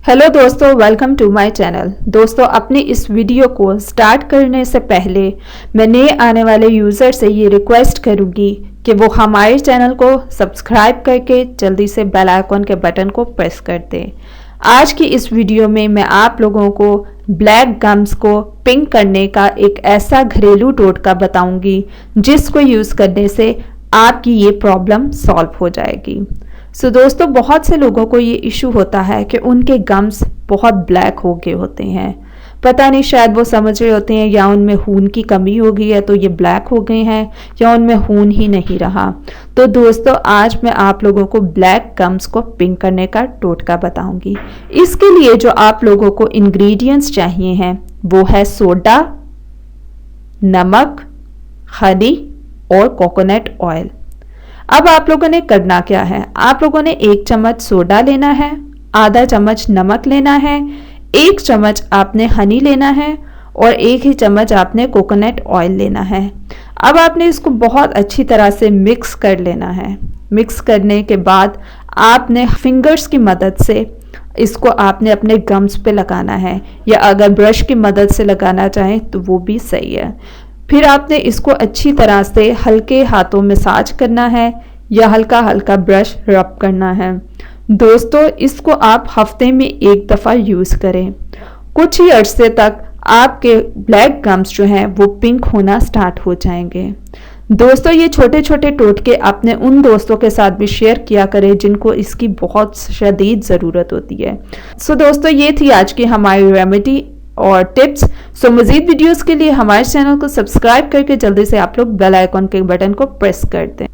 Hello दोस्तों, welcome to my channel. दोस्तों, अपनी इस वीडियो को स्टार्ट करने से पहले मैं नए आने वाले यूज़र से ये रिक्वेस्ट करूँगी कि वो हमारे चैनल को सब्सक्राइब करके जल्दी से बेल आइकॉन के बटन को प्रेस कर दें। आज की इस वीडियो में मैं आप लोगों को ब्लैक गम्स को पिंक करने का एक ऐसा घरेलू टोटका बताऊंगी जिसको यूज़ करने से आपकी ये प्रॉब्लम सॉल्व हो जाएगी। दोस्तों, बहुत से लोगों को ये इशू होता है कि उनके गम्स बहुत ब्लैक हो गए होते हैं। पता नहीं, शायद वो समझ रहे होते हैं या उनमें खून की कमी हो गई है तो ये ब्लैक हो गए हैं, या उनमें खून ही नहीं रहा। तो दोस्तों, आज मैं आप लोगों को ब्लैक गम्स को पिंक करने का टोटका बताऊंगी। इसके लिए जो आप लोगों को इंग्रेडिएंट्स चाहिए हैं वो है सोडा, नमक, हनी और कोकोनट ऑयल। अब आप लोगों ने करना क्या है, आप लोगों ने 1 चम्मच सोडा लेना है, आधा चम्मच नमक लेना है, 1 चम्मच आपने हनी लेना है और 1 ही चम्मच आपने कोकोनट ऑयल लेना है। अब आपने इसको बहुत अच्छी तरह से मिक्स कर लेना है। मिक्स करने के बाद आपने फिंगर्स की मदद से इसको आपने अपने गम्स पे लगाना है, या अगर ब्रश की मदद से लगाना चाहें तो वो भी सही है। फिर आपने इसको अच्छी तरह से हल्के हाथों मसाज करना है या हल्का हल्का ब्रश रब करना है। दोस्तों, इसको आप हफ्ते में 1 दफ़ा यूज़ करें। कुछ ही अरसे तक आपके ब्लैक गम्स जो हैं वो पिंक होना स्टार्ट हो जाएंगे। दोस्तों, ये छोटे छोटे टोटके अपने उन दोस्तों के साथ भी शेयर किया करें जिनको इसकी बहुत शदीद ज़रूरत होती है। दोस्तों, ये थी आज की हमारी रेमेडी और टिप्स। मज़ीद वीडियोस के लिए हमारे चैनल को सब्सक्राइब करके जल्दी से आप लोग बेल आइकॉन के बटन को प्रेस कर दें।